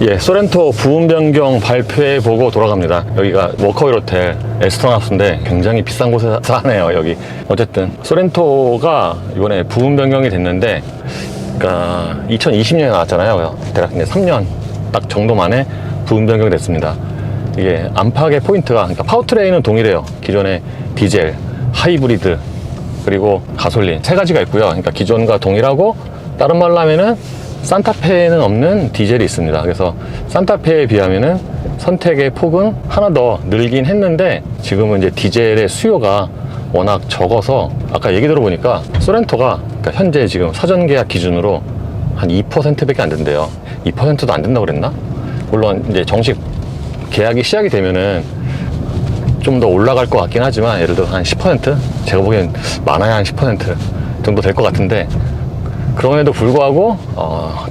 예, 소렌토 부분 변경 발표해 보고 돌아갑니다. 여기가 워커힐 호텔 에스턴 하우스인데 굉장히 비싼 곳에 사네요, 여기. 어쨌든 소렌토가 이번에 부분 변경이 됐는데, 그러니까 2020년에 나왔잖아요. 대략 이제 3년 딱 정도 만에 부분 변경이 됐습니다. 이게 안팎의 포인트가, 그러니까 파워트레인은 동일해요. 기존의 디젤, 하이브리드, 그리고 가솔린 세 가지가 있고요. 그러니까 기존과 동일하고, 다른 말로 하면은 산타페에는 없는 디젤이 있습니다. 그래서 산타페에 비하면은 선택의 폭은 하나 더 늘긴 했는데, 지금은 이제 디젤의 수요가 워낙 적어서 아까 얘기 들어보니까 소렌토가 그러니까 현재 지금 사전 계약 기준으로 한 2%밖에 안 된대요. 2%도 안 된다고 그랬나? 물론 이제 정식 계약이 시작이 되면은 좀 더 올라갈 것 같긴 하지만, 예를 들어 한 10%? 제가 보기엔 많아야 한 10% 정도 될 것 같은데, 그럼에도 불구하고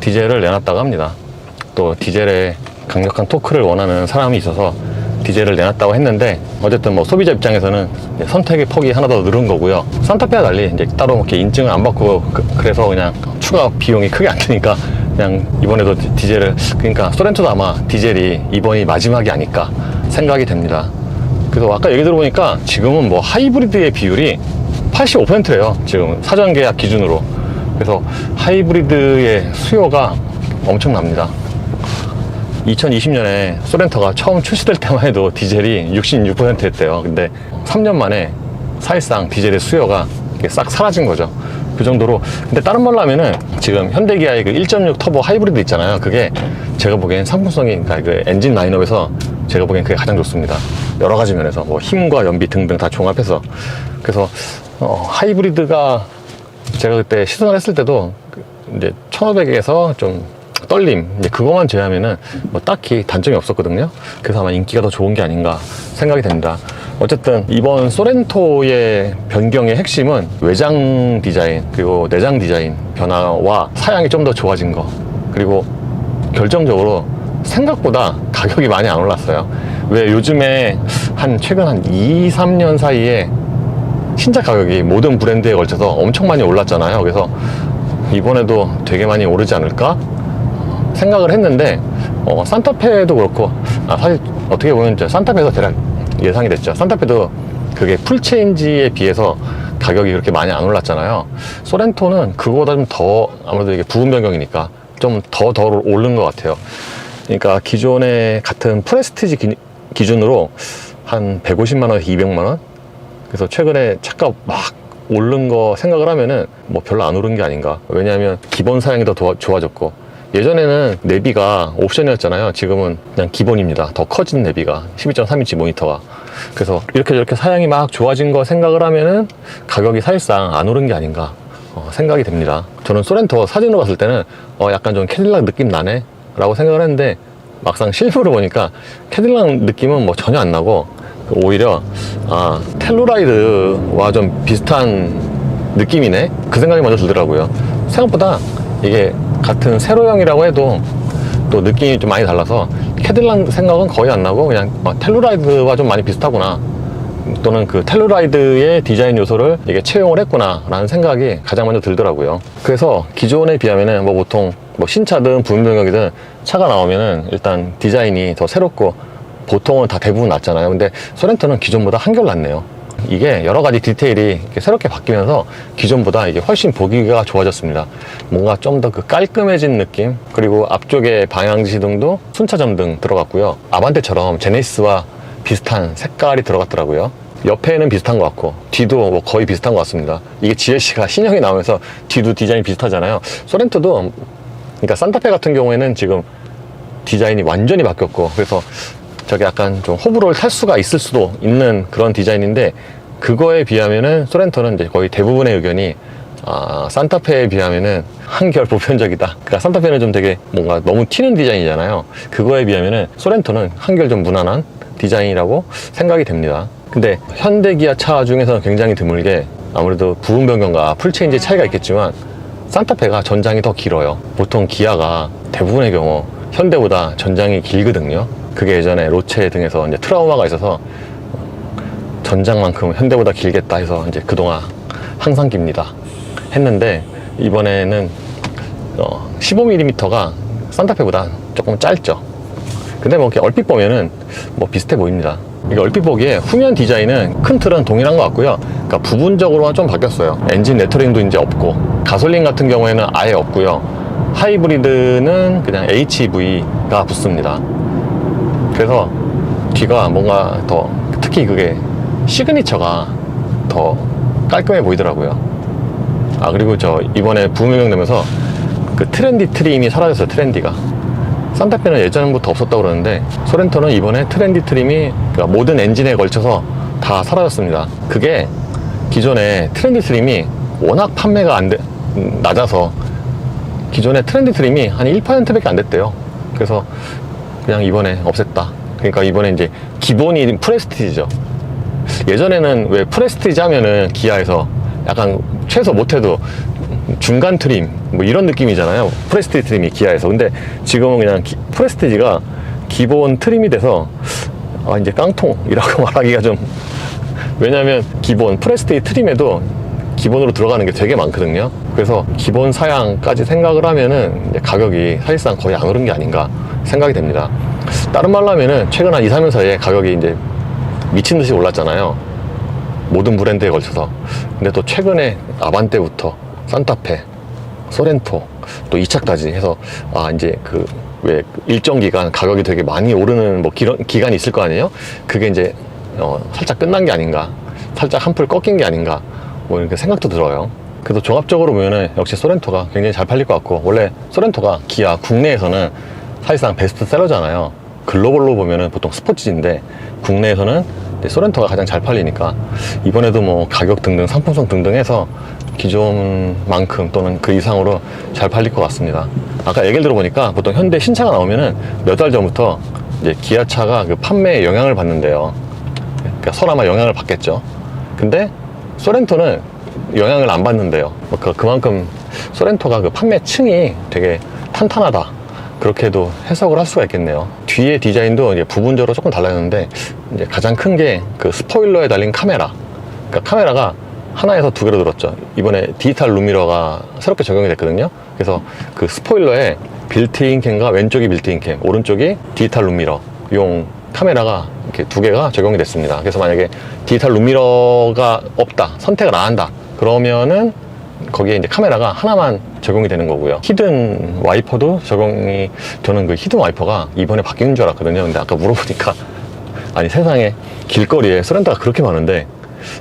디젤을 내놨다고 합니다. 또 디젤의 강력한 토크를 원하는 사람이 있어서 디젤을 내놨다고 했는데, 어쨌든 뭐 소비자 입장에서는 선택의 폭이 하나 더 늘은 거고요. 산타페와 달리 이제 따로 이렇게 인증을 안 받고 그래서 그냥 추가 비용이 크게 안 드니까 그냥 이번에도 디젤을, 그러니까 소렌토도 아마 디젤이 이번이 마지막이 아닐까 생각이 됩니다. 그래서 아까 얘기 들어보니까 지금은 뭐 하이브리드의 비율이 85%래요. 지금 사전 계약 기준으로. 그래서 하이브리드의 수요가 엄청납니다. 2020년에 소렌토가 처음 출시될 때만 해도 디젤이 66%였대요. 근데 3년 만에 사실상 디젤의 수요가 싹 사라진 거죠. 그 정도로. 근데 다른 말로 하면은 지금 현대기아의 그 1.6 터보 하이브리드 있잖아요. 그게 제가 보기엔 상품성이, 그러니까 그 엔진 라인업에서 제가 보기엔 그게 가장 좋습니다. 여러 가지 면에서 뭐 힘과 연비 등등 다 종합해서. 그래서 하이브리드가 제가 그때 시승을 했을 때도 이제 1500에서 좀 떨림, 이제 그것만 제외하면은 뭐 딱히 단점이 없었거든요. 그래서 아마 인기가 더 좋은 게 아닌가 생각이 됩니다. 어쨌든 이번 소렌토의 변경의 핵심은 외장 디자인 그리고 내장 디자인 변화와 사양이 좀 더 좋아진 거, 그리고 결정적으로 생각보다 가격이 많이 안 올랐어요. 왜 요즘에 최근 한 2, 3년 사이에 신차 가격이 모든 브랜드에 걸쳐서 엄청 많이 올랐잖아요. 그래서 이번에도 되게 많이 오르지 않을까 생각을 했는데, 산타페도 그렇고, 사실 어떻게 보면 산타페에서 대략 예상이 됐죠. 산타페도 그게 풀체인지에 비해서 가격이 그렇게 많이 안 올랐잖아요. 소렌토는 그거보다 좀 더, 아무래도 이게 부분 변경이니까 좀 더 오른 것 같아요. 그러니까 기존의 같은 프레스티지 기준으로 한 150만원에서 200만원? 그래서 최근에 차값 막 오른 거 생각을 하면은 뭐 별로 안 오른 게 아닌가. 왜냐하면 기본 사양이 더 좋아졌고, 예전에는 내비가 옵션이었잖아요. 지금은 그냥 기본입니다. 더 커진 내비가 12.3인치 모니터가. 그래서 이렇게 저렇게 사양이 막 좋아진 거 생각을 하면은 가격이 사실상 안 오른 게 아닌가 생각이 됩니다. 저는 소렌토 사진으로 봤을 때는 약간 좀 캐딜락 느낌 나네 라고 생각을 했는데, 막상 실물을 보니까 캐딜락 느낌은 뭐 전혀 안 나고, 오히려 텔루라이드와 좀 비슷한 느낌이네, 그 생각이 먼저 들더라고요. 생각보다 이게 같은 세로형이라고 해도 또 느낌이 좀 많이 달라서 캐딜락 생각은 거의 안 나고, 그냥 텔루라이드와 좀 많이 비슷하구나, 또는 그 텔루라이드의 디자인 요소를 이게 채용을 했구나 라는 생각이 가장 먼저 들더라고요. 그래서 기존에 비하면은 뭐 보통 뭐 신차든 부분 변경이든 차가 나오면은 일단 디자인이 더 새롭고 보통은 다 대부분 낫잖아요. 근데 소렌토는 기존보다 한결 낫네요. 이게 여러 가지 디테일이 이렇게 새롭게 바뀌면서 기존보다 이게 훨씬 보기가 좋아졌습니다. 뭔가 좀 더 그 깔끔해진 느낌, 그리고 앞쪽에 방향지 시동도 순차전등 들어갔고요. 아반떼처럼 제네시스와 비슷한 색깔이 들어갔더라고요. 옆에는 비슷한 것 같고 뒤도 뭐 거의 비슷한 것 같습니다. 이게 GLC가 신형이 나오면서 뒤도 디자인이 비슷하잖아요. 소렌토도, 그러니까 산타페 같은 경우에는 지금 디자인이 완전히 바뀌었고, 그래서 저게 약간 좀 호불호를 탈 수가 있을 수도 있는 그런 디자인인데, 그거에 비하면은 소렌토는 이제 거의 대부분의 의견이 산타페에 비하면은 한결 보편적이다. 그러니까 산타페는 좀 되게 뭔가 너무 튀는 디자인이잖아요. 그거에 비하면은 소렌토는 한결 좀 무난한 디자인이라고 생각이 됩니다. 근데 현대기아 차 중에서는 굉장히 드물게, 아무래도 부분 변경과 풀체인지 차이가 있겠지만 산타페가 전장이 더 길어요. 보통 기아가 대부분의 경우 현대보다 전장이 길거든요. 그게 예전에 로체 등에서 이제 트라우마가 있어서 전장만큼 현대보다 길겠다 해서 이제 그동안 항상 깁니다 했는데, 이번에는 15mm가 산타페보다 조금 짧죠. 근데 뭐 이렇게 얼핏 보면은 뭐 비슷해 보입니다. 이게 얼핏 보기에 후면 디자인은 큰 틀은 동일한 것 같고요. 그러니까 부분적으로만 좀 바뀌었어요. 엔진 레터링도 이제 없고, 가솔린 같은 경우에는 아예 없고요. 하이브리드는 그냥 HEV가 붙습니다. 그래서 뒤가 뭔가 더, 특히 그게 시그니처가 더 깔끔해 보이더라고요. 아, 그리고 저 이번에 부음명령 되면서 그 트렌디 트림이 사라졌어요. 트렌디가. 산타페는 예전부터 없었다고 그러는데, 소렌토는 이번에 트렌디 트림이, 그러니까 모든 엔진에 걸쳐서 다 사라졌습니다. 그게 기존에 트렌디 트림이 워낙 판매가 낮아서 기존에 트렌디 트림이 한 1%밖에 안 됐대요. 그래서 그냥 이번에 없앴다. 그러니까 이번에 이제 기본이 프레스티지죠. 예전에는 왜 프레스티지 하면은 기아에서 약간 최소 못해도 중간 트림 뭐 이런 느낌이잖아요. 프레스티지 트림이 기아에서. 근데 지금은 그냥 프레스티지가 기본 트림이 돼서 아, 이제 깡통이라고 말하기가 좀, 왜냐면 기본 프레스티지 트림에도 기본으로 들어가는 게 되게 많거든요. 그래서 기본 사양까지 생각을 하면은 이제 가격이 사실상 거의 안 오른 게 아닌가 생각이 됩니다. 다른 말로 하면은 최근 한 2, 3년 사이에 가격이 이제 미친 듯이 올랐잖아요. 모든 브랜드에 걸쳐서. 근데 또 최근에 아반떼부터 산타페, 소렌토, 또 2차까지 해서 아, 이제 그 왜 일정 기간 가격이 되게 많이 오르는 뭐 기간이 있을 거 아니에요? 그게 이제 살짝 끝난 게 아닌가, 살짝 한풀 꺾인 게 아닌가, 뭐 이렇게 생각도 들어요. 그래서 종합적으로 보면은 역시 소렌토가 굉장히 잘 팔릴 것 같고, 원래 소렌토가 기아 국내에서는 사실상 베스트셀러잖아요. 글로벌로 보면은 보통 스포츠인데 국내에서는 소렌토가 가장 잘 팔리니까 이번에도 뭐 가격 등등 상품성 등등 해서 기존만큼 또는 그 이상으로 잘 팔릴 것 같습니다. 아까 얘기를 들어보니까 보통 현대 신차가 나오면은 몇 달 전부터 이제 기아차가 그 판매에 영향을 받는데요. 그러니까 서라마 영향을 받겠죠. 근데 소렌토는 영향을 안 받는데요. 그만큼 소렌토가 그 판매층이 되게 탄탄하다, 그렇게도 해석을 할 수가 있겠네요. 뒤에 디자인도 이제 부분적으로 조금 달라졌는데, 이제 가장 큰 게 그 스포일러에 달린 카메라. 그러니까 카메라가 하나에서 두 개로 들었죠. 이번에 디지털 룸미러가 새롭게 적용이 됐거든요. 그래서 그 스포일러에 빌트인 캠과 왼쪽이 빌트인 캠, 오른쪽이 디지털 룸미러 용 카메라가 이렇게 두 개가 적용이 됐습니다. 그래서 만약에 디지털 룸미러가 없다, 선택을 안 한다, 그러면은 거기에 이제 카메라가 하나만 적용이 되는 거고요. 히든 와이퍼도 적용이, 저는 그 히든 와이퍼가 이번에 바뀌는 줄 알았거든요. 근데 아까 물어보니까 아니, 세상에 길거리에 소렌토가 그렇게 많은데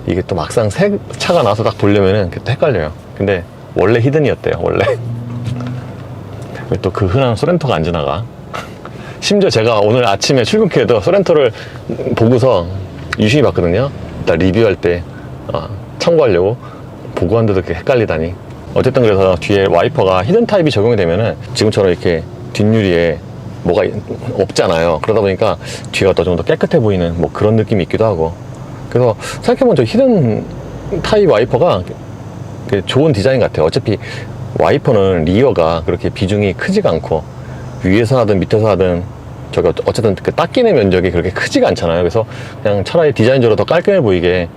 이게 또 막상 새 차가 나와서 딱 보려면은 또 헷갈려요. 근데 원래 히든이었대요. 원래. 왜 또 그 흔한 소렌토가 안 지나가? 심지어 제가 오늘 아침에 출근길에도 소렌토를 보고서 유심히 봤거든요. 일단 리뷰할 때 참고하려고 보고 한데도 그렇게 헷갈리다니. 어쨌든 그래서 뒤에 와이퍼가 히든 타입이 적용이 되면은 지금처럼 이렇게 뒷유리에 뭐가 없잖아요. 그러다 보니까 뒤가 더 좀 더 깨끗해 보이는 뭐 그런 느낌이 있기도 하고. 그래서 생각해보면 저 히든 타입 와이퍼가 좋은 디자인 같아요. 어차피 와이퍼는 리어가 그렇게 비중이 크지가 않고 위에서 하든 밑에서 하든 저기 어쨌든 그 닦이는 면적이 그렇게 크지가 않잖아요. 그래서 그냥 차라리 디자인적으로 더 깔끔해 보이게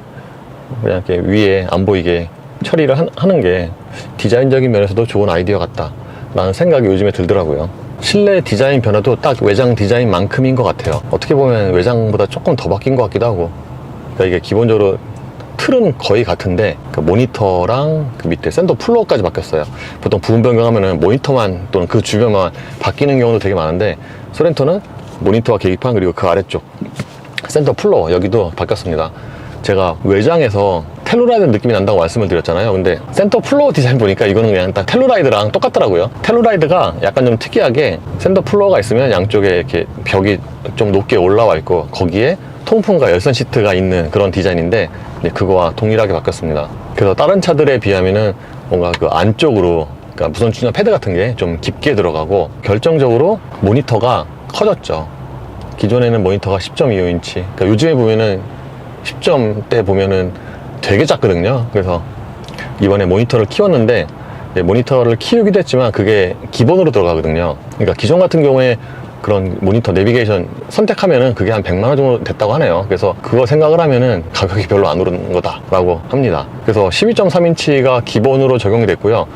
그냥 이렇게 위에 안 보이게 처리를 하는 게 디자인적인 면에서도 좋은 아이디어 같다 라는 생각이 요즘에 들더라고요. 실내 디자인 변화도 딱 외장 디자인만큼인 것 같아요. 어떻게 보면 외장보다 조금 더 바뀐 것 같기도 하고. 그러니까 이게 기본적으로 틀은 거의 같은데 그 모니터랑 그 밑에 샌더 플로어까지 바뀌었어요. 보통 부분 변경하면은 모니터만 또는 그 주변만 바뀌는 경우도 되게 많은데, 소렌토는 모니터와 계기판 그리고 그 아래쪽 샌더 플로어 여기도 바뀌었습니다. 제가 외장에서 텔루라이드 느낌이 난다고 말씀을 드렸잖아요. 근데 센터 플로어 디자인 보니까 이거는 그냥 딱 텔루라이드랑 똑같더라고요. 텔루라이드가 약간 좀 특이하게 센터 플로어가 있으면 양쪽에 이렇게 벽이 좀 높게 올라와 있고 거기에 통풍과 열선 시트가 있는 그런 디자인인데 그거와 동일하게 바뀌었습니다. 그래서 다른 차들에 비하면은 뭔가 그 안쪽으로, 그러니까 무선 충전 패드 같은 게 좀 깊게 들어가고, 결정적으로 모니터가 커졌죠. 기존에는 모니터가 10.25인치, 그러니까 요즘에 보면은 10점대 보면은 되게 작거든요. 그래서 이번에 모니터를 키웠는데, 모니터를 키우기도 했지만 그게 기본으로 들어가거든요. 그러니까 기존 같은 경우에 그런 모니터 내비게이션 선택하면은 그게 한 100만 원 정도 됐다고 하네요. 그래서 그거 생각을 하면은 가격이 별로 안 오르는 거다라고 합니다. 그래서 12.3인치가 기본으로 적용이 됐고요.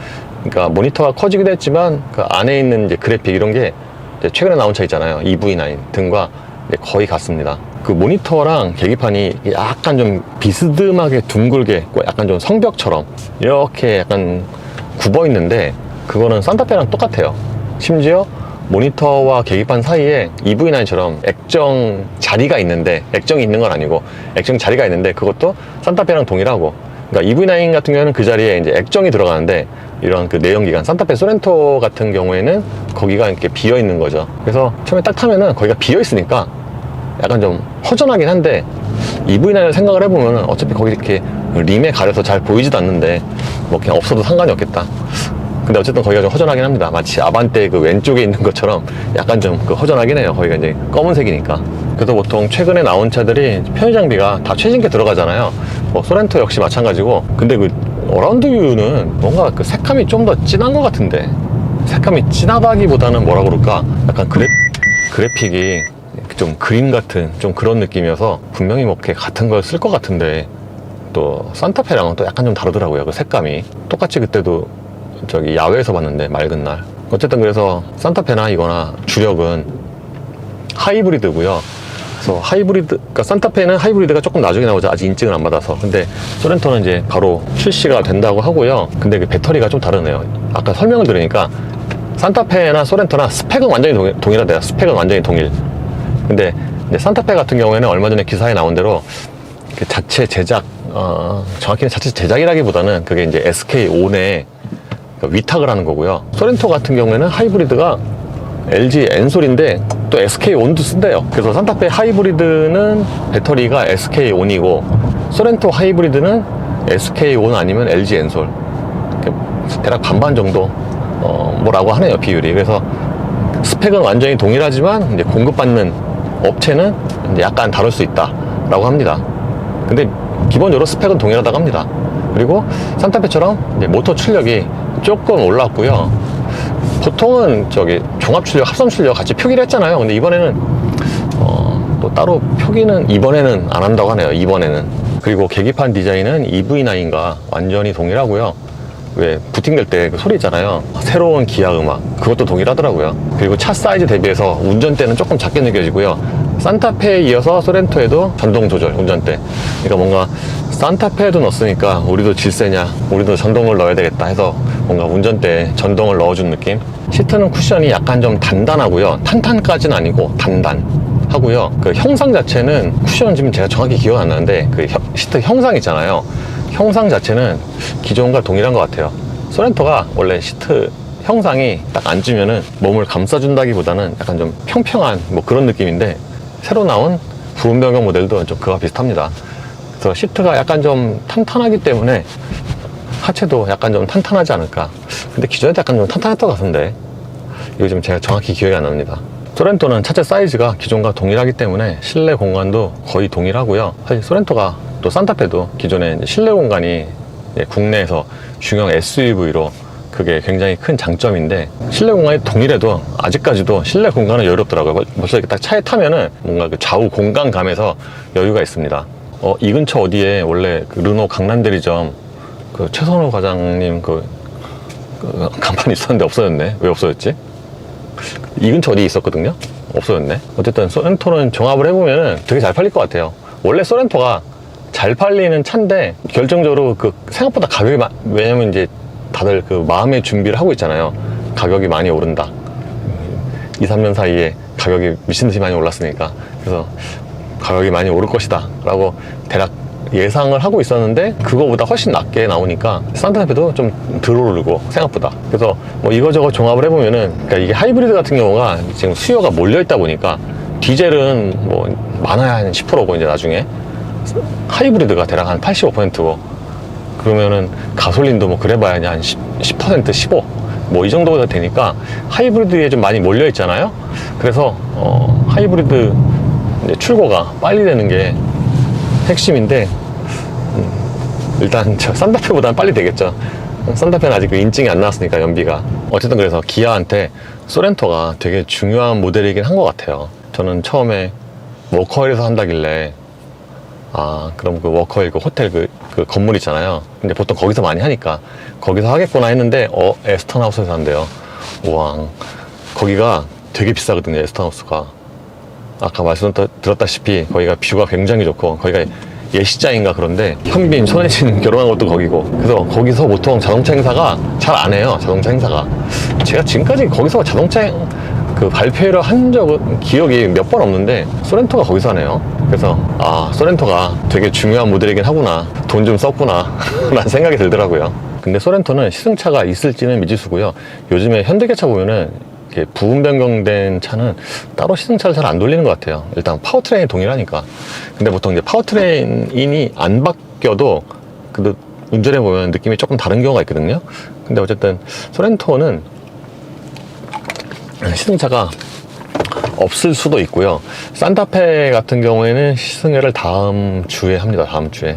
그러니까 모니터가 커지기도 했지만 그 안에 있는 이제 그래픽 이런 게 이제 최근에 나온 차 있잖아요. EV9 등과 거의 같습니다. 그 모니터랑 계기판이 약간 좀 비스듬하게 둥글게 약간 좀 성벽처럼 이렇게 약간 굽어 있는데 그거는 산타페랑 똑같아요. 심지어 모니터와 계기판 사이에 EV9처럼 액정 자리가 있는데, 액정이 있는 건 아니고 액정 자리가 있는데 그것도 산타페랑 동일하고, 그러니까 EV9 같은 경우에는 그 자리에 이제 액정이 들어가는데 이런 그 내연기관 산타페 소렌토 같은 경우에는 거기가 이렇게 비어 있는 거죠. 그래서 처음에 딱 타면은 거기가 비어 있으니까 약간 좀 허전하긴 한데, EV9을 생각을 해보면 어차피 거기 이렇게 림에 가려서 잘 보이지도 않는데 뭐 그냥 없어도 상관이 없겠다. 근데 어쨌든 거기가 좀 허전하긴 합니다. 마치 아반떼 그 왼쪽에 있는 것처럼 약간 좀 그 허전하긴 해요. 거기가 이제 검은색이니까. 그래서 보통 최근에 나온 차들이 편의 장비가 다 최신게 들어가잖아요. 뭐 소렌토 역시 마찬가지고. 근데 그 어라운드 뷰는 뭔가 그 색감이 좀 더 진한 것 같은데, 색감이 진하다기보다는 뭐라 그럴까, 약간 그래픽이 좀 그림 같은 좀 그런 느낌이어서 분명히 뭐 이렇게 같은 걸 쓸 것 같은데, 또 산타페랑은 또 약간 좀 다르더라고요. 그 색감이. 똑같이 그때도 저기 야외에서 봤는데 맑은 날. 어쨌든 그래서 산타페나 이거나 주력은 하이브리드고요. 그래서 하이브리드, 그러니까 산타페는 하이브리드가 조금 나중에 나오죠. 아직 인증을 안 받아서. 근데 소렌토는 이제 바로 출시가 된다고 하고요. 근데 그 배터리가 좀 다르네요. 아까 설명을 들으니까 산타페나 소렌토나 스펙은 완전히 동일하대요. 스펙은 완전히 동일. 근데 이제 산타페 같은 경우에는 얼마 전에 기사에 나온 대로 그 자체 제작, 정확히는 자체 제작이라기보다는 그게 이제 SK 온에 위탁을 하는 거고요. 소렌토 같은 경우에는 하이브리드가 LG 엔솔인데 또 SK온도 쓴대요. 그래서 산타페 하이브리드는 배터리가 SK온이고 소렌토 하이브리드는 SK온 아니면 LG 엔솔, 대략 반반 정도 뭐라고 하네요, 비율이. 그래서 스펙은 완전히 동일하지만 이제 공급받는 업체는 이제 약간 다를 수 있다라고 합니다. 근데 기본적으로 스펙은 동일하다고 합니다. 그리고 산타페처럼 이제 모터 출력이 조금 올랐고요. 보통은 저기 종합 출력, 합성 출력 같이 표기를 했잖아요. 근데 이번에는 또 따로 표기는 이번에는 안 한다고 하네요. 이번에는. 그리고 계기판 디자인은 EV9과 완전히 동일하고요. 왜 부팅될 때 그 소리 있잖아요. 새로운 기아 음악, 그것도 동일하더라고요. 그리고 차 사이즈 대비해서 운전대는 조금 작게 느껴지고요. 산타페에 이어서 소렌토에도 전동 조절, 운전대. 그러니까 뭔가 산타페에도 넣었으니까 우리도 질세냐, 우리도 전동을 넣어야 되겠다 해서 뭔가 운전대에 전동을 넣어준 느낌. 시트는 쿠션이 약간 좀 단단하고요. 탄탄까지는 아니고 단단하고요. 그 형상 자체는, 쿠션은 지금 제가 정확히 기억 안 나는데 그 시트 형상 있잖아요. 형상 자체는 기존과 동일한 것 같아요. 소렌토가 원래 시트 형상이 딱 앉으면은 몸을 감싸준다기보다는 약간 좀 평평한 뭐 그런 느낌인데, 새로 나온 부분 변경 모델도 좀 그와 비슷합니다. 그래서 시트가 약간 좀 탄탄하기 때문에 하체도 약간 좀 탄탄하지 않을까. 근데 기존에도 약간 좀 탄탄했던 것 같은데 이거 좀 제가 정확히 기억이 안 납니다. 소렌토는 차체 사이즈가 기존과 동일하기 때문에 실내 공간도 거의 동일하고요. 사실 소렌토가 또 산타페도 기존에 실내 공간이 국내에서 중형 SUV로 그게 굉장히 큰 장점인데, 실내 공간이 동일해도 아직까지도 실내 공간은 여유롭더라고요. 벌써 이렇게 딱 차에 타면은 뭔가 그 좌우 공간감에서 여유가 있습니다. 이 근처 어디에 원래 그 르노 강남대리점 그 최선호 과장님 그 간판이 있었는데 없어졌네. 왜 없어졌지? 이 근처 어디에 있었거든요. 없어졌네. 어쨌든 소렌토는 종합을 해보면은 되게 잘 팔릴 것 같아요. 원래 소렌토가 잘 팔리는 차인데 결정적으로 그 생각보다 가격이 왜냐면 이제 다들 그 마음의 준비를 하고 있잖아요. 가격이 많이 오른다. 2, 3년 사이에 가격이 미친듯이 많이 올랐으니까. 그래서 가격이 많이 오를 것이다 라고 대략 예상을 하고 있었는데, 그거보다 훨씬 낮게 나오니까 산타페도 좀 덜 오르고 생각보다. 그래서 뭐 이거저거 종합을 해보면은, 그러니까 이게 하이브리드 같은 경우가 지금 수요가 몰려 있다 보니까 디젤은 뭐 많아야 한 10%고 이제 나중에 하이브리드가 대략 한 85%고, 그러면은 가솔린도 뭐 그래봐야 한 10%, 15, 뭐 이 정도가 되니까 하이브리드에 좀 많이 몰려 있잖아요. 그래서 하이브리드 이제 출고가 빨리 되는 게 핵심인데, 일단 저 산타페보다는 빨리 되겠죠. 산타페는 아직 인증이 안 나왔으니까, 연비가. 어쨌든 그래서 기아한테 소렌토가 되게 중요한 모델이긴 한 것 같아요. 저는 처음에 워커힐에서 한다길래, 그럼 그 워커힐 그 호텔 그 건물 있잖아요. 근데 보통 거기서 많이 하니까 거기서 하겠구나 했는데 에스턴 하우스에서 한대요. 우와, 거기가 되게 비싸거든요, 에스턴하우스가. 아까 말씀드렸다시피 거기가 뷰가 굉장히 좋고, 거기가 예식장인가 그런데 현빈, 손혜진 결혼한 것도 거기고, 그래서 거기서 보통 자동차 행사가 잘 안 해요. 자동차 행사가. 제가 지금까지 거기서 자동차 그 발표회를 한 적은 기억이 몇 번 없는데 소렌토가 거기서 하네요. 그래서 아, 소렌토가 되게 중요한 모델이긴 하구나, 돈 좀 썼구나 라는 생각이 들더라고요. 근데 소렌토는 시승차가 있을지는 미지수고요. 요즘에 현대기아차 보면은 이렇게 부분 변경된 차는 따로 시승차를 잘 안 돌리는 것 같아요. 일단 파워트레인이 동일하니까. 근데 보통 이제 파워트레인이 안 바뀌어도 그래도 운전해 보면 느낌이 조금 다른 경우가 있거든요. 근데 어쨌든 소렌토는 시승차가 없을 수도 있고요. 산타페 같은 경우에는 시승회를 다음 주에 합니다. 다음 주에.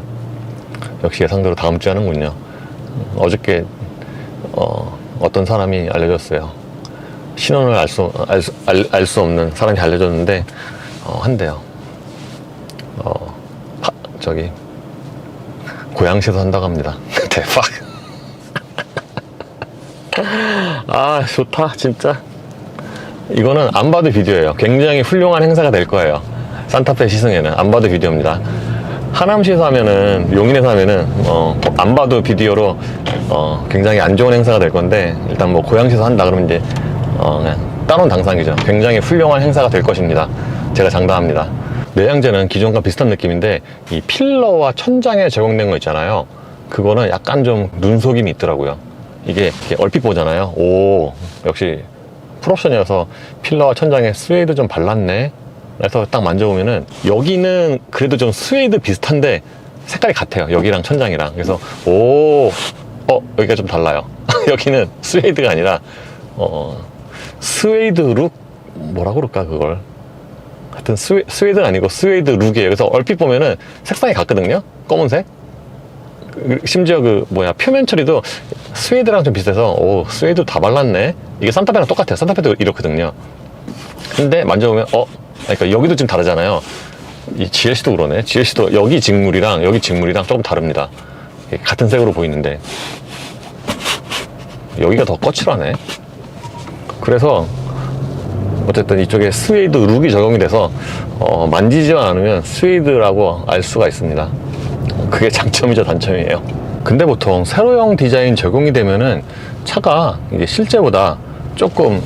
역시 예상대로 다음 주에 하는군요. 어저께 어떤 사람이 알려줬어요. 신원을 알 수 없는 사람이 알려줬는데 한대요. 저기 고양시에서 한다고 합니다. 대박. 아, 좋다 진짜. 이거는 안 봐도 비디오예요. 굉장히 훌륭한 행사가 될 거예요. 산타페 시승회는 안 봐도 비디오입니다. 하남시에서 하면은, 용인에서 하면은 안 봐도 비디오로 굉장히 안 좋은 행사가 될 건데, 일단 뭐 고양시에서 한다 그러면 이제 그냥 따놓은 당상이죠. 굉장히 훌륭한 행사가 될 것입니다. 제가 장담합니다. 내장재는 기존과 비슷한 느낌인데, 이 필러와 천장에 적용된 거 있잖아요. 그거는 약간 좀 눈속임이 있더라고요. 이게 얼핏 보잖아요. 오, 역시 풀옵션이어서 필러와 천장에 스웨이드 좀 발랐네. 그래서 딱 만져보면은 여기는 그래도 좀 스웨이드 비슷한데 색깔이 같아요. 여기랑 천장이랑. 그래서 여기가 좀 달라요. 여기는 스웨이드가 아니라 스웨이드 룩, 뭐라 그럴까 그걸. 하여튼 스웨이드는 아니고 스웨이드 룩이에요. 그래서 얼핏 보면은 색상이 같거든요. 검은색. 심지어 표면 처리도 스웨이드랑 좀 비슷해서 스웨이드 다 발랐네. 이게 산타페랑 똑같아요. 산타페도 이렇거든요. 근데 만져보면 그러니까 여기도 좀 다르잖아요. 이 GLC도 그러네. GLC도 여기 직물이랑 조금 다릅니다. 같은 색으로 보이는데 여기가 더 거칠하네. 그래서 어쨌든 이쪽에 스웨이드 룩이 적용이 돼서 만지지만 않으면 스웨이드라고 알 수가 있습니다. 그게 장점이죠, 단점이에요. 근데 보통 세로형 디자인 적용이 되면은 차가 이게 실제보다 조금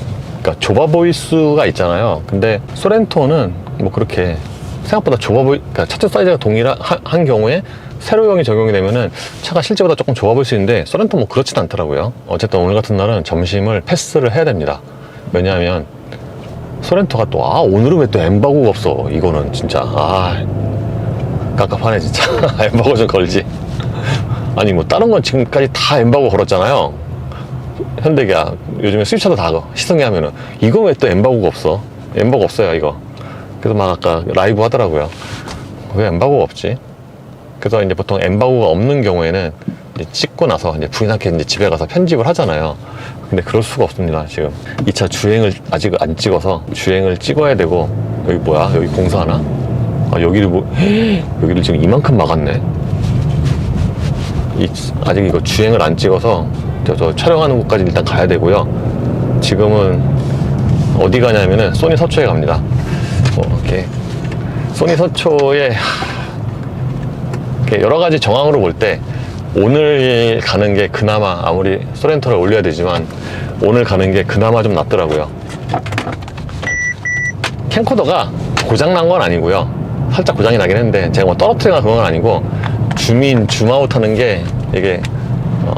좁아 보일 수가 있잖아요. 근데 소렌토는 뭐 그렇게 생각보다 그러니까 차체 사이즈가 동일한 경우에 세로형이 적용이 되면은 차가 실제보다 조금 좁아 보일 수 있는데, 소렌토 뭐 그렇진 않더라고요. 어쨌든 오늘 같은 날은 점심을 패스를 해야 됩니다. 왜냐하면 소렌토가 또 오늘은 왜 또 엠바고가 없어. 이거는 진짜 깝깝하네 진짜. 엠바고 좀 걸지. 아니 뭐 다른 건 지금까지 다 엠바고 걸었잖아요. 현대기아 요즘에 수입차도 다 시승회 하면은, 이거 왜 또 엠바고가 없어. 엠바고 없어요 이거. 그래서 막 아까 라이브 하더라고요. 왜 엠바고가 없지. 그래서 이제 보통 엠바고가 없는 경우에는 이제 찍고 나서 이제 부인한테 이제 집에 가서 편집을 하잖아요. 근데 그럴 수가 없습니다. 지금 이 차 주행을 아직 안 찍어서 주행을 찍어야 되고. 여기 뭐야, 여기 공사하나? 여기를 여기를 지금 이만큼 막았네. 아직 이거 주행을 안 찍어서 저 촬영하는 곳까지 일단 가야 되고요. 지금은 어디 가냐면은 소니 서초에 갑니다. 이렇게 소니 서초에 이렇게 여러 가지 정황으로 볼 때 오늘 가는 게 그나마, 아무리 소렌토를 올려야 되지만 오늘 가는 게 그나마 좀 낫더라고요. 캠코더가 고장난 건 아니고요. 살짝 고장이 나긴 했는데 제가 뭐 떨어뜨리거나 그런 건 아니고, 줌아웃 하는 게 이게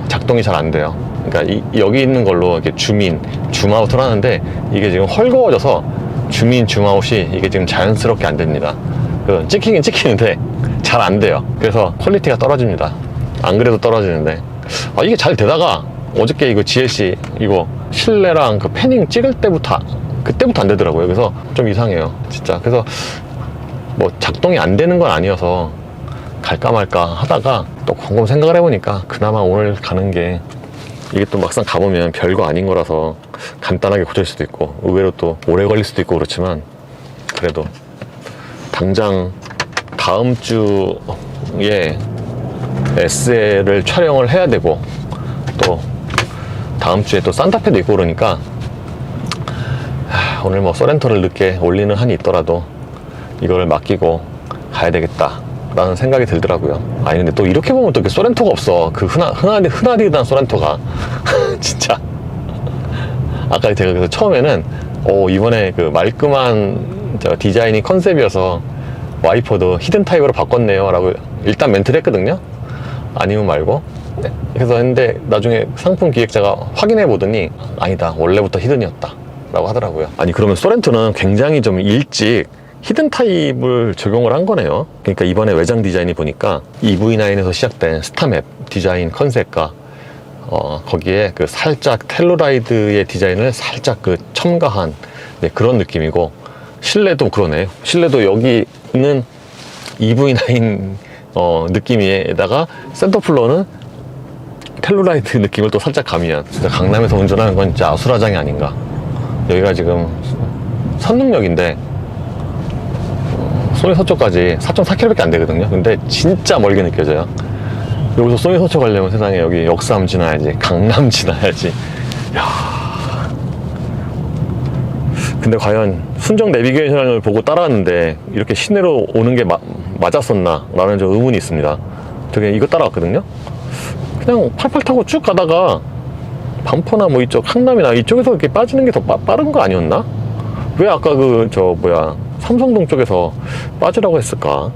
작동이 잘 안 돼요. 그러니까 여기 있는 걸로 이렇게 줌아웃을 하는데 이게 지금 헐거워져서 줌아웃이 이게 지금 자연스럽게 안 됩니다. 그래서 찍히긴 찍히는데 잘 안 돼요. 그래서 퀄리티가 떨어집니다. 안 그래도 떨어지는데 이게 잘 되다가 어저께 이거 GLC 이거 실내랑 그 패닝 찍을 때부터 그때부터 안 되더라고요. 그래서 좀 이상해요 진짜. 그래서 뭐 작동이 안 되는 건 아니어서 갈까 말까 하다가 또 곰곰 생각을 해보니까 그나마 오늘 가는 게, 이게 또 막상 가보면 별거 아닌 거라서 간단하게 고칠 수도 있고 의외로 또 오래 걸릴 수도 있고, 그렇지만 그래도 당장 다음 주에 SL을 촬영을 해야 되고, 또 다음 주에 또 산타페도 있고 그러니까 오늘 뭐 소렌토를 늦게 올리는 한이 있더라도 이거를 맡기고 가야 되겠다 라는 생각이 들더라고요. 아니 근데 또 이렇게 보면 또 소렌토가 없어. 그 흔하디흔한 소렌토가 진짜. 아까 제가 그래서 처음에는 이번에 그 말끔한 디자인이 컨셉이어서 와이퍼도 히든 타입으로 바꿨네요 라고 일단 멘트를 했거든요. 아니면 말고. 네. 그래서 했는데 나중에 상품 기획자가 확인해 보더니 아니다, 원래부터 히든이었다 라고 하더라고요. 아니 그러면 소렌토는 굉장히 좀 일찍 히든 타입을 적용을 한 거네요. 그러니까 이번에 외장 디자인이 보니까 EV9에서 시작된 스타맵 디자인 컨셉과 거기에 그 살짝 텔루라이드의 디자인을 살짝 그 첨가한 네, 그런 느낌이고, 실내도 그러네. 실내도 여기는 EV9 느낌에다가 센터플로어는 텔루라이드 느낌을 또 살짝 가미한, 진짜 강남에서 운전하는 건 진짜 아수라장이 아닌가. 여기가 지금 선릉역인데 소니 서초까지 4.4km밖에 안 되거든요. 근데 진짜 멀게 느껴져요. 여기서 소니 서초 가려면 세상에 여기 역삼 지나야지, 강남 지나야지. 야. 근데 과연 순정 내비게이션을 보고 따라왔는데 이렇게 시내로 오는 게 맞았었나 라는 좀 의문이 있습니다. 저기 이거 따라왔거든요. 그냥 팔팔 타고 쭉 가다가 반포나 뭐 이쪽 강남이나 이쪽에서 이렇게 빠지는 게 더 빠른 거 아니었나? 왜 아까 삼성동 쪽에서 빠지라고 했을까?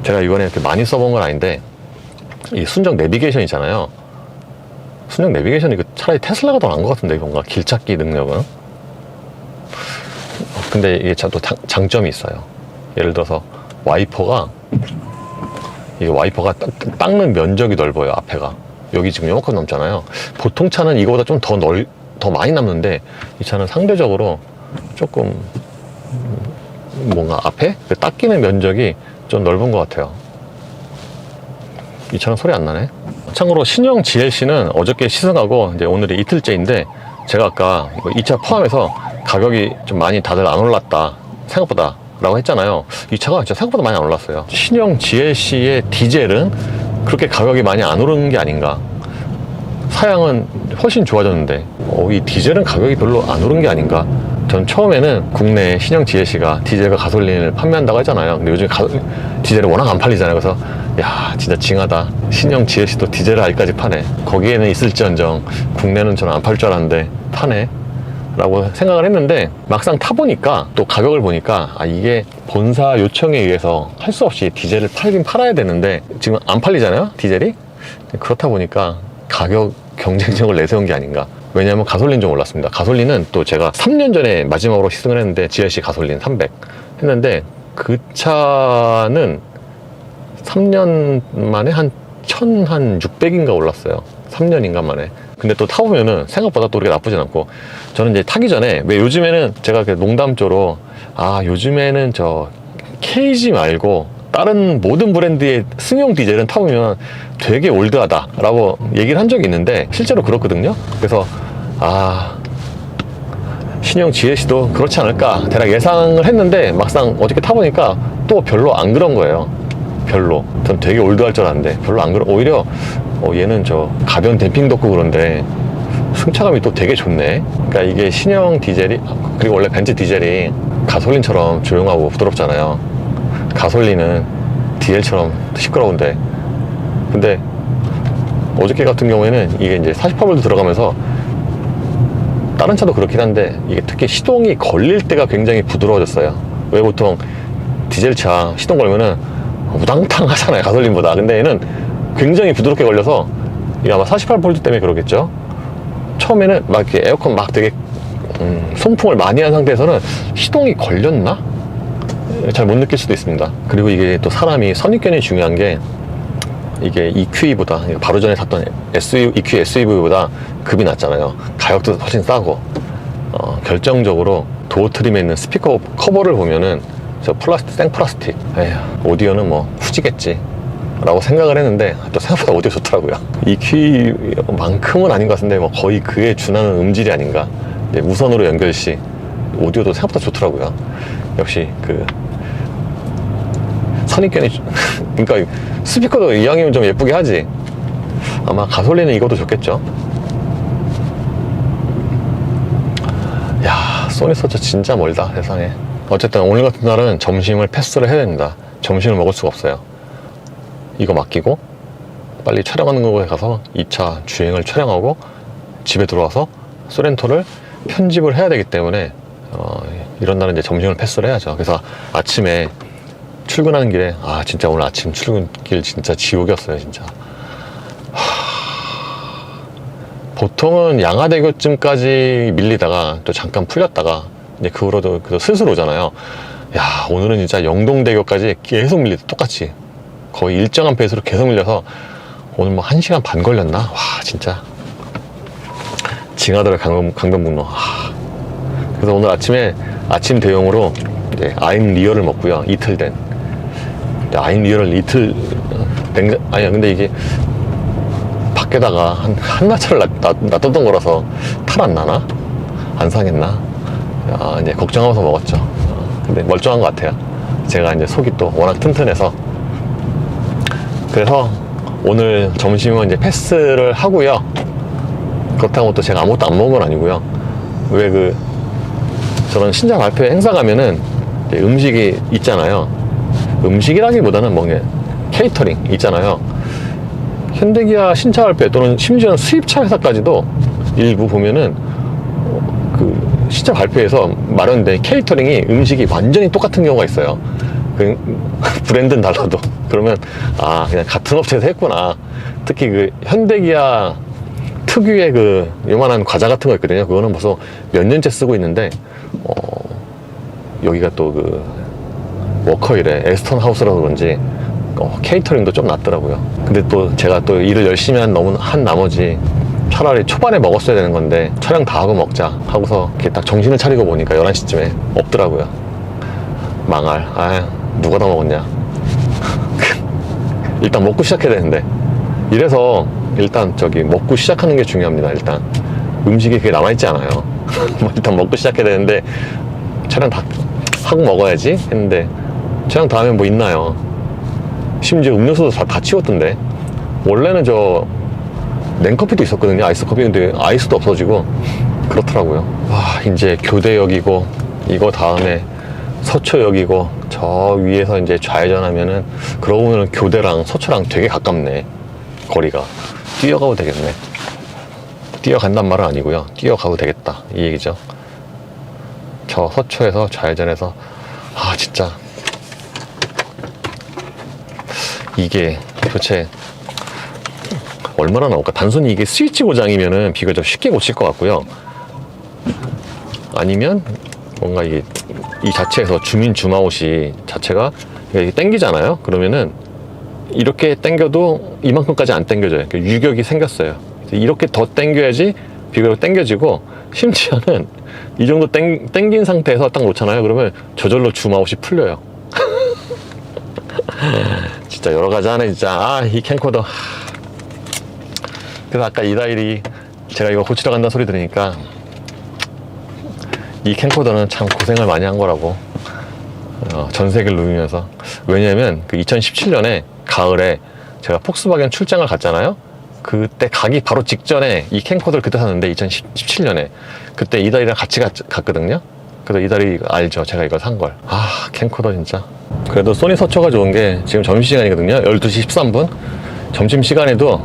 제가 이번에 이렇게 많이 써본 건 아닌데, 이 순정 내비게이션 있잖아요. 순정 내비게이션이 차라리 테슬라가 더 나은 것 같은데, 뭔가 길찾기 능력은. 근데 이게 또 장점이 있어요. 예를 들어서 와이퍼가 닦는 면적이 넓어요. 앞에가 여기 지금 요만큼 넘잖아요. 보통 차는 이거보다 좀 더 많이 남는데 이 차는 상대적으로 조금 뭔가 앞에 닦이는 면적이 좀 넓은 것 같아요. 이 차는 소리 안 나네. 참고로 신형 GLC는 어저께 시승하고 이제 오늘이 이틀째인데, 제가 아까 이 차 포함해서 가격이 좀 많이 다들 안 올랐다 생각보다 라고 했잖아요. 이 차가 진짜 생각보다 많이 안 올랐어요. 신형 GLC의 디젤은 그렇게 가격이 많이 안 오르는 게 아닌가. 사양은 훨씬 좋아졌는데 이 디젤은 가격이 별로 안 오른 게 아닌가. 전 처음에는 국내 신형 GLC가 디젤과 가솔린을 판매한다고 했잖아요. 근데 요즘 디젤이 워낙 안 팔리잖아요. 그래서 야, 진짜 징하다. 신형 GLC도 디젤을 아직까지 파네. 거기에는 있을지언정 국내는 저는 안 팔 줄 알았는데 파네 라고 생각을 했는데, 막상 타보니까 또 가격을 보니까 이게 본사 요청에 의해서 할 수 없이 디젤을 팔긴 팔아야 되는데 지금 안 팔리잖아요, 디젤이. 그렇다 보니까 가격 경쟁력을 내세운 게 아닌가. 왜냐하면 가솔린 좀 올랐습니다. 가솔린은 또 제가 3년 전에 마지막으로 시승을 했는데 GLC 가솔린 300 했는데, 그 차는 3년 만에 한 1600인가 올랐어요. 3년인가 만에. 근데 또 타보면은 생각보다 또 그렇게 나쁘진 않고, 저는 이제 타기 전에, 왜 요즘에는 제가 농담조로 요즘에는 KG 말고 다른 모든 브랜드의 승용 디젤은 타보면 되게 올드하다 라고 얘기를 한 적이 있는데 실제로 그렇거든요. 그래서 신형 GLC도 그렇지 않을까 대략 예상을 했는데, 막상 어저께 타보니까 또 별로 안 그런 거예요. 별로. 전 되게 올드할 줄 알았는데 별로 안 그런, 오히려 얘는 가변 댐핑도 없고 그런데 승차감이 또 되게 좋네. 그러니까 이게 신형 디젤이, 그리고 원래 벤츠 디젤이 가솔린처럼 조용하고 부드럽잖아요. 가솔린은 디젤처럼 시끄러운데, 근데 어저께 같은 경우에는 이게 이제 48V 들어가면서, 다른 차도 그렇긴 한데 이게 특히 시동이 걸릴 때가 굉장히 부드러워졌어요. 왜 보통 디젤차 시동 걸면은 우당탕 하잖아요, 가솔린보다. 근데 얘는 굉장히 부드럽게 걸려서, 이게 아마 48V 때문에 그러겠죠. 처음에는 막 이렇게 에어컨 막 되게 송풍을 많이 한 상태에서는 시동이 걸렸나? 잘 못 느낄 수도 있습니다. 그리고 이게 또 사람이 선입견이 중요한 게, 이게 EQE보다, 바로 전에 샀던 EQ SUV보다 급이 낮잖아요. 가격도 훨씬 싸고, 결정적으로 도어 트림에 있는 스피커 커버를 보면은 생플라스틱. 에휴, 오디오는 뭐 후지겠지 라고 생각을 했는데 또 생각보다 오디오 좋더라고요. EQ만큼은 아닌 것 같은데 거의 그에 준하는 음질이 아닌가. 무선으로 연결 시 오디오도 생각보다 좋더라고요. 역시 선입견이 그러니까 스피커도 이왕이면 좀 예쁘게 하지. 아마 가솔린은 이것도 좋겠죠. 야, 소니 서처 진짜 멀다 세상에. 어쨌든 오늘 같은 날은 점심을 패스를 해야 됩니다. 점심을 먹을 수가 없어요. 이거 맡기고 빨리 촬영하는 곳에 가서 2차 주행을 촬영하고 집에 들어와서 소렌토를 편집을 해야 되기 때문에 이런 날은 이제 점심을 패스를 해야죠. 그래서 아침에 출근하는 길에 진짜 오늘 아침 출근길 진짜 지옥이었어요 진짜. 보통은 양화대교쯤까지 밀리다가 또 잠깐 풀렸다가 이제 그 후로도 슬슬 오잖아요. 야, 오늘은 진짜 영동대교까지 계속 밀리다 똑같이 거의 일정한 페이스로 계속 밀려서 오늘 뭐 1시간 반 걸렸나? 와, 진짜 징하더라. 강변북로. 그래서 오늘 아침에 아침 대용으로 이제 아임 리얼을 먹고요. 이틀 된 아임 리얼을 이틀 아니야, 근데 이게 밖에다가 한나절을 놔뒀던 거라서 탈 안 나나? 안 상했나? 이제 걱정하면서 먹었죠. 근데 멀쩡한 것 같아요. 제가 이제 속이 또 워낙 튼튼해서. 그래서 오늘 점심은 이제 패스를 하고요. 그렇다고 또 제가 아무것도 안 먹은 건 아니고요. 왜 저는 신작 발표 행사 가면은 음식이 있잖아요. 음식이라기보다는 뭐 케이터링 있잖아요. 현대기아 신차 발표 또는 심지어는 수입차 회사까지도 일부 보면은 그 신차 발표에서 마련된 케이터링이 음식이 완전히 똑같은 경우가 있어요. 그 브랜드는 달라도. 그러면 그냥 같은 업체에서 했구나. 특히 그 현대기아 특유의 그 요만한 과자 같은 거 있거든요. 그거는 벌써 몇 년째 쓰고 있는데 여기가 또 그 워커힐의 에스턴 하우스라서 그런지 케이터링도 좀 낫더라고요. 근데 또 제가 또 일을 열심히 한 나머지 차라리 초반에 먹었어야 되는 건데 촬영 다 하고 먹자 하고서 이렇게 딱 정신을 차리고 보니까 11시쯤에 없더라고요. 망할. 누가 다 먹었냐. 일단 먹고 시작해야 되는데. 이래서 일단 먹고 시작하는 게 중요합니다. 일단 음식이 그게 남아있지 않아요. 일단 먹고 시작해야 되는데 촬영 다 하고 먹어야지 했는데 촬영 다 하면 뭐 있나요. 심지어 음료수도 다 치웠던데. 원래는 냉커피도 있었거든요. 아이스커피. 근데 아이스도 없어지고 그렇더라고요. 이제 교대역이고 이거 다음에 서초역이고 저 위에서 이제 좌회전하면은 그러고 보면 교대랑 서초랑 되게 가깝네. 거리가. 뛰어가도 되겠네. 뛰어간단 말은 아니고요. 뛰어가도 되겠다 이 얘기죠. 저 서초에서 좌회전해서 진짜 이게 도대체 얼마나 나올까? 단순히 이게 스위치 고장이면은 비교적 쉽게 고칠 것 같고요. 아니면 뭔가 이 자체에서 주민 주마옷이 자체가 이게 땡기잖아요. 그러면은 이렇게 땡겨도 이만큼까지 안 땡겨져요. 유격이 생겼어요. 이렇게 더 땡겨야지 비교적 땡겨지고, 심지어는 이 정도 땡긴 상태에서 딱 놓잖아요. 그러면 저절로 주마옷이 풀려요. 진짜 여러 가지 하네 진짜. 이 캠코더. 그래서 아까 이다일이 제가 이거 고치러 간다는 소리 들으니까 이 캠코더는 참 고생을 많이 한 거라고. 전세기를 누비면서. 왜냐면 그 2017년에 가을에 제가 폭스바겐 출장을 갔잖아요. 그때 가기 바로 직전에 이 캠코더를 그때 샀는데 2017년에 그때 이다리랑 같이 갔거든요. 그래서 이다리 알죠, 제가 이걸 산 걸. 캠코더 진짜. 그래도 소니 서초가 좋은 게 지금 점심시간이거든요. 12시 13분 점심시간에도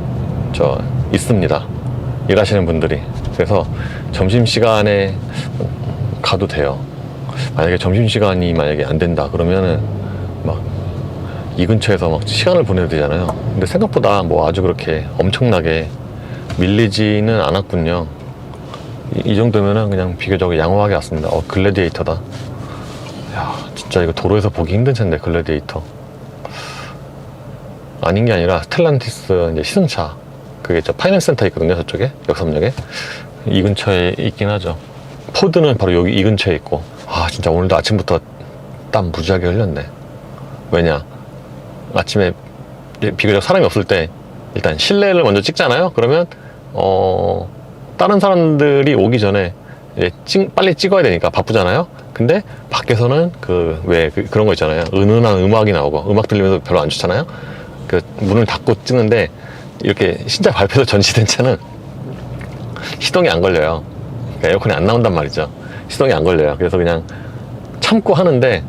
있습니다, 일하시는 분들이. 그래서 점심시간에 가도 돼요. 만약에 점심시간이 안 된다 그러면은 이 근처에서 시간을 보내야 되잖아요. 근데 생각보다 아주 그렇게 엄청나게 밀리지는 않았군요. 이 정도면은 그냥 비교적 양호하게 왔습니다. 글래디에이터다. 야, 진짜 이거 도로에서 보기 힘든 차인데, 글래디에이터. 아닌 게 아니라 스텔란티스 이제 시승차, 그게 파이낸스 센터 있거든요, 저쪽에, 역삼역에. 이 근처에 있긴 하죠. 포드는 바로 여기 이 근처에 있고. 진짜 오늘도 아침부터 땀 무지하게 흘렸네. 왜냐, 아침에 비교적 사람이 없을 때 일단 실내를 먼저 찍잖아요. 그러면 다른 사람들이 오기 전에 빨리 찍어야 되니까 바쁘잖아요. 근데 밖에서는 그런 거 있잖아요. 은은한 음악이 나오고, 음악 들리면서 별로 안 좋잖아요. 그 문을 닫고 찍는데 이렇게 신작 발표도 전시된 차는 시동이 안 걸려요. 그러니까 에어컨이 안 나온단 말이죠. 시동이 안 걸려요. 그래서 그냥 참고 하는데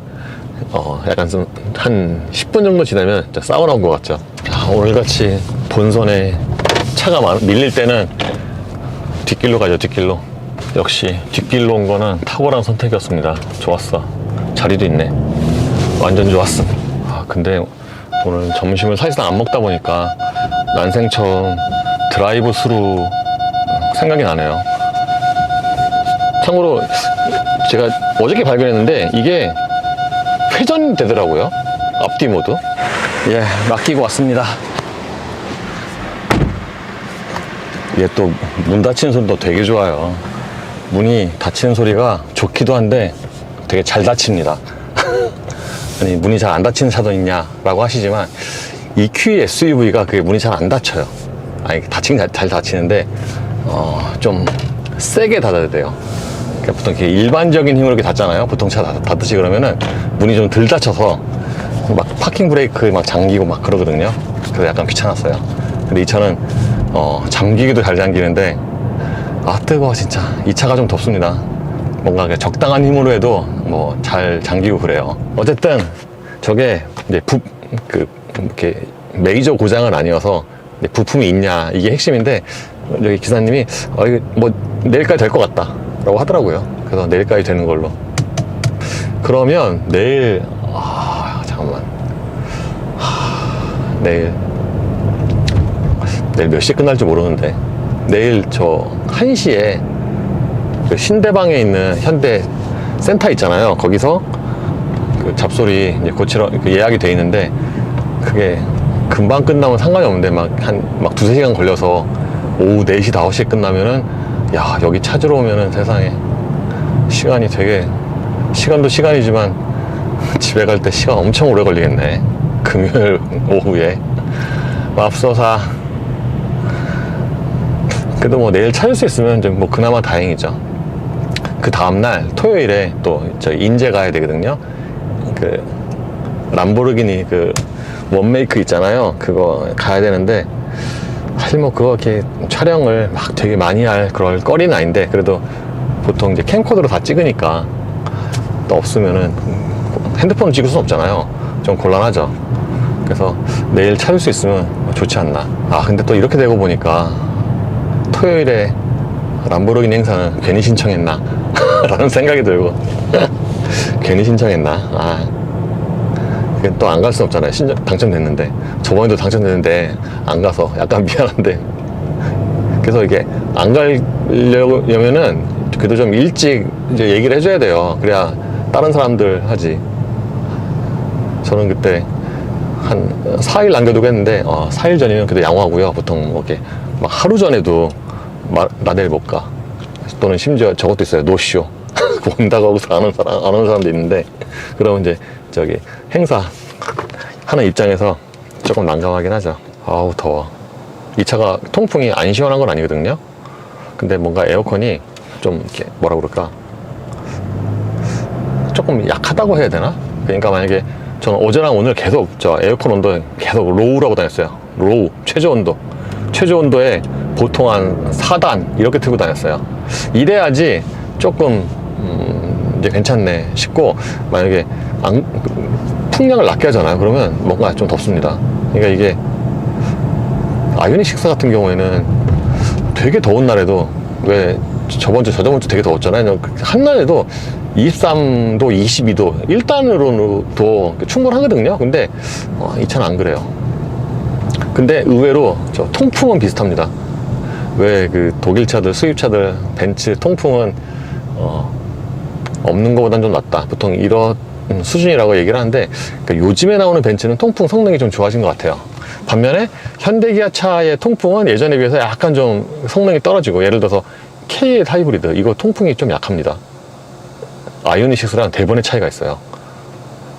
약간 좀 한 10분 정도 지나면 진짜 사우나 온 것 같죠. 오늘같이 본선에 차가 밀릴 때는 뒷길로 가죠. 뒷길로. 역시 뒷길로 온 거는 탁월한 선택이었습니다. 좋았어. 자리도 있네. 완전 좋았어. 근데 오늘 점심을 사실상 안 먹다 보니까 난생 처음 드라이브 스루 생각이 나네요. 참고로 제가 어저께 발견했는데 이게 회전이 되더라고요. 앞뒤 모드. 예, 맡기고 왔습니다. 이게 또 문 닫히는 소리도 되게 좋아요. 문이 닫히는 소리가 좋기도 한데 되게 잘 닫힙니다. 아니, 문이 잘 안 닫히는 차도 있냐라고 하시지만 EQ SUV가 그게 문이 잘 안 닫혀요. 아니, 닫히긴 잘 닫히는데 좀 세게 닫아야 돼요. 그러니까 보통 이렇게 일반적인 힘으로 이렇게 닫잖아요. 보통 차 닫듯이 그러면은 문이 좀 덜 닫혀서 막 파킹 브레이크 막 잠기고 막 그러거든요. 그래서 약간 귀찮았어요. 근데 이 차는 잠기기도 잘 잠기는데 뜨거워 진짜. 이 차가 좀 덥습니다. 뭔가 적당한 힘으로 해도 뭐 잘 잠기고 그래요. 어쨌든 저게 이제 이렇게 메이저 고장은 아니어서 부품이 있냐 이게 핵심인데, 여기 기사님이 이거 뭐 내일까지 될 것 같다 라고 하더라고요. 그래서 내일까지 되는 걸로. 그러면 내일 잠깐만, 내일 몇 시에 끝날지 모르는데, 내일 저 1시에 그 신대방에 있는 현대 센터 있잖아요. 거기서 그 잡소리 이제 고치러 예약이 돼 있는데, 그게 금방 끝나면 상관이 없는데 막 두세 시간 걸려서 오후 4시, 5시에 끝나면은, 야, 여기 찾으러 오면은 세상에 시간이 되게, 시간도 시간이지만 집에 갈 때 시간 엄청 오래 걸리겠네. 금요일 오후에. 맙소사. 그래도 뭐 내일 찾을 수 있으면 좀 뭐 그나마 다행이죠. 그 다음날 토요일에 또 저 인제 가야 되거든요. 그 람보르기니 그 원메이크 있잖아요. 그거 가야 되는데, 사실 뭐 그거 이렇게 촬영을 막 되게 많이 할 그럴 거리는 아닌데, 그래도 보통 이제 캠코더로 다 찍으니까 또 없으면은 핸드폰으로 찍을 수는 없잖아요. 좀 곤란하죠. 그래서 내일 찾을 수 있으면 좋지 않나. 근데 또 이렇게 되고 보니까 토요일에 람보르기니 행사는 괜히 신청했나 라는 생각이 들고 괜히 신청했나. 또 안 갈 수 없잖아요. 당첨됐는데. 저번에도 당첨됐는데 안 가서 약간 미안한데. 그래서 이게 안 가려면은 그래도 좀 일찍 이제 얘기를 해줘야 돼요. 그래야 다른 사람들 하지. 저는 그때 한 4일 남겨두고 했는데 4일 전이면 그래도 양호하고요. 보통 뭐 이렇게 막 하루 전에도 나 내일 못 가, 또는 심지어 저것도 있어요. 노쇼. 온다고 하고서 안 오는 사람도 있는데, 그러면 이제 저기 행사 하는 입장에서 조금 난감하긴 하죠. 아우 더워. 이 차가 통풍이 안 시원한 건 아니거든요. 근데 뭔가 에어컨이 좀 이렇게 뭐라 그럴까, 조금 약하다고 해야 되나? 그러니까 만약에 저는 어제랑 오늘 계속 저 에어컨 온도 계속 로우라고 다녔어요. 로우, 최저 온도에 보통 한 4단 이렇게 틀고 다녔어요. 이래야지 조금 이제 괜찮네 싶고, 만약에 풍량을 낮게 하잖아요. 그러면 뭔가 좀 덥습니다. 그러니까 이게 아이오닉 6 같은 경우에는 되게 더운 날에도, 왜 저번 주 되게 더웠잖아요. 한날에도 23도, 22도 1단으로도 충분하거든요. 근데 이 차는 안 그래요. 근데 의외로 저 통풍은 비슷합니다. 왜 그 독일 차들, 수입차들, 벤츠 통풍은 없는 것보단 좀 낫다, 보통 이런 수준이라고 얘기를 하는데, 그러니까 요즘에 나오는 벤츠는 통풍 성능이 좀 좋아진 것 같아요. 반면에 현대기아 차의 통풍은 예전에 비해서 약간 좀 성능이 떨어지고, 예를 들어서 K8 하이브리드, 이거 통풍이 좀 약합니다. 아이오닉 6랑 대번의 차이가 있어요.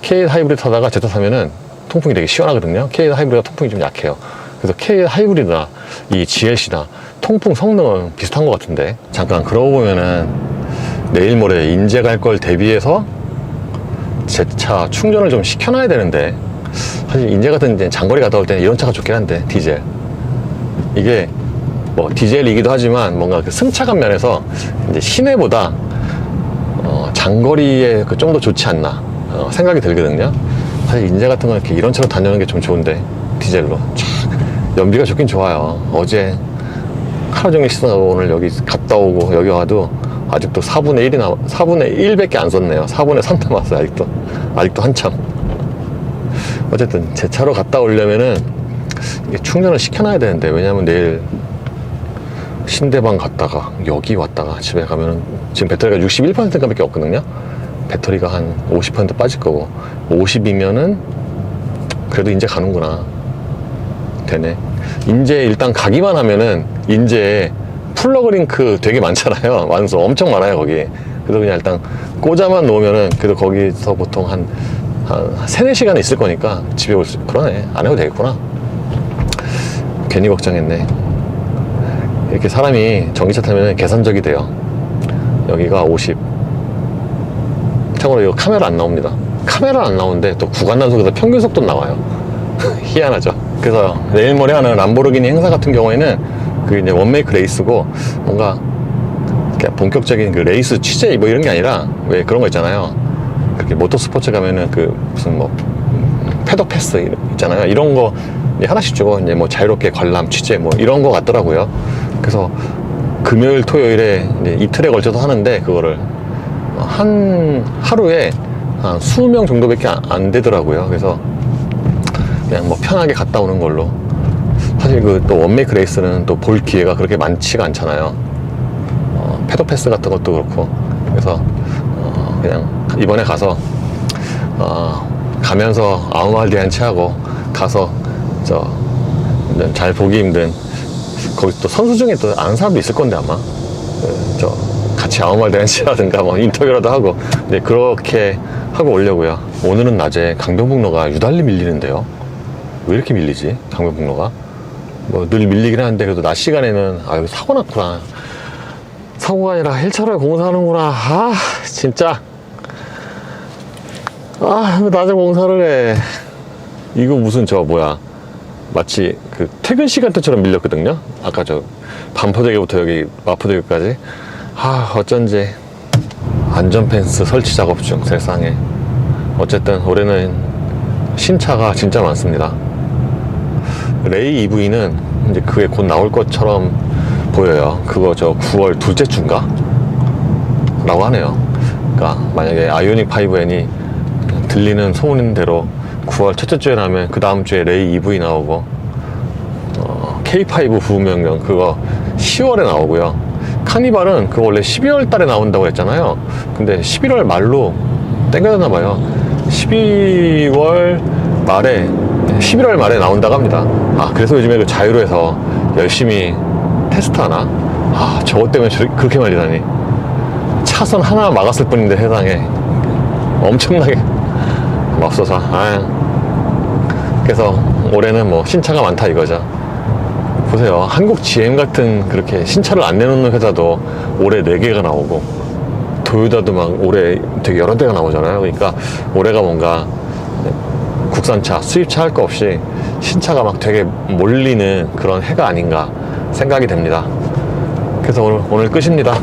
K8 하이브리드 타다가 제타 타면은 통풍이 되게 시원하거든요. K8 하이브리드가 통풍이 좀 약해요. 그래서 K8 하이브리드나 이 GLC나 통풍 성능은 비슷한 것 같은데, 잠깐 그러고 보면은 내일 모레 인제 갈 걸 대비해서 제 차 충전을 좀 시켜놔야 되는데, 사실 인제 같은 이제 장거리 갔다 올 때는 이런 차가 좋긴 한데, 디젤. 이게 뭐 디젤이기도 하지만 뭔가 그 승차감 면에서 이제 시내보다 장거리에 그 좀 더 좋지 않나 생각이 들거든요. 사실 인제 같은 건 이렇게 이런저런 다녀오는 게 좀 좋은데 디젤로 쫙 연비가 좋긴 좋아요. 어제 하루 종일 시승하고 오늘 여기 갔다 오고 여기 와도 아직도 4분의 1밖에 안 썼네요. 4분의 3 남았어요. 아직도 한참. 어쨌든 제 차로 갔다 오려면은 이게 충전을 시켜놔야 되는데, 왜냐면 내일 신대방 갔다가 여기 왔다가 집에 가면은 지금 배터리가 61%밖에 없거든요. 배터리가 한 50% 빠질 거고, 50이면은 그래도 이제 가는구나. 되네. 인제 일단 가기만 하면은 인제 플러그 링크 되게 많잖아요. 완소 엄청 많아요 거기. 그래서 그냥 일단 꽂아만 놓으면은 그래도 거기서 보통 한 3, 4시간 있을 거니까 집에 올 수, 그러네. 안 해도 되겠구나. 괜히 걱정했네. 이렇게 사람이 전기차 타면 계산적이 돼요. 여기가 50. 참고로 이거 카메라 안 나옵니다. 카메라 안 나오는데 또 구간 단속에서 평균 속도 나와요. 희한하죠. 그래서 내일 모레 하는 람보르기니 행사 같은 경우에는 그 이제 원메이크 레이스고, 뭔가 본격적인 그 레이스 취재 뭐 이런 게 아니라, 왜 그런 거 있잖아요. 그렇게 모터스포츠 가면은 그 무슨 뭐 패덕 패스 있잖아요. 이런 거 하나씩 주고 이제 뭐 자유롭게 관람 취재 뭐 이런 거 같더라고요. 그래서 금요일 토요일에 이제 이틀에 걸쳐서 하는데, 그거를 한 하루에 한 20명 정도밖에 안 되더라고요. 그래서 그냥 뭐 편하게 갔다 오는 걸로. 사실 그 또 원메이크 레이스는 또 볼 기회가 그렇게 많지가 않잖아요. 패드 패스 같은 것도 그렇고. 그래서 그냥 이번에 가서 가면서 아무 말 대잔치 하고 가서 잘 보기 힘든, 거기 또 선수 중에 또 아는 사람도 있을 건데 아마 같이 아무 말 대잔치 하든가 뭐 인터뷰라도 하고, 네, 그렇게 하고 오려고요. 오늘은 낮에 강변북로가 유달리 밀리는데요. 왜 이렇게 밀리지? 강변북로가 뭐 늘 밀리긴 하는데, 그래도 낮 시간에는 여기 사고 났구나. 사고가 아니라 1차로에 공사하는구나. 진짜 왜 낮에 공사를 해. 이거 무슨 마치 그 퇴근 시간대처럼 밀렸거든요. 아까 반포대교부터 여기 마포대교까지. 어쩐지. 안전펜스 설치 작업 중. 세상에. 어쨌든 올해는 신차가 진짜 많습니다. 레이 EV는 이제 그게 곧 나올 것처럼 보여요. 그거 9월 둘째 주인가? 라고 하네요. 그러니까 만약에 아이오닉 5N이 들리는 소문인 대로 9월 첫째 주에 나면 그 다음 주에 레이 EV 나오고, K5 부분변경 그거 10월에 나오고요. 카니발은 그거 원래 12월 달에 나온다고 했잖아요. 근데 11월 말로 땡겨졌나 봐요. 11월 말에 나온다고 합니다. 그래서 요즘에 그 자유로에서 열심히 테스트하나? 저것 때문에 그렇게 말리다니. 차선 하나 막았을 뿐인데 세상에 엄청나게 맙소사. 그래서 올해는 뭐 신차가 많다 이거죠. 보세요. 한국 GM 같은 그렇게 신차를 안 내놓는 회사도 올해 4개가 나오고, 도요타도 막 올해 되게 여러 대가 나오잖아요. 그러니까 올해가 뭔가 국산차, 수입차 할 거 없이 신차가 막 되게 몰리는 그런 해가 아닌가 생각이 됩니다. 그래서 오늘 끝입니다.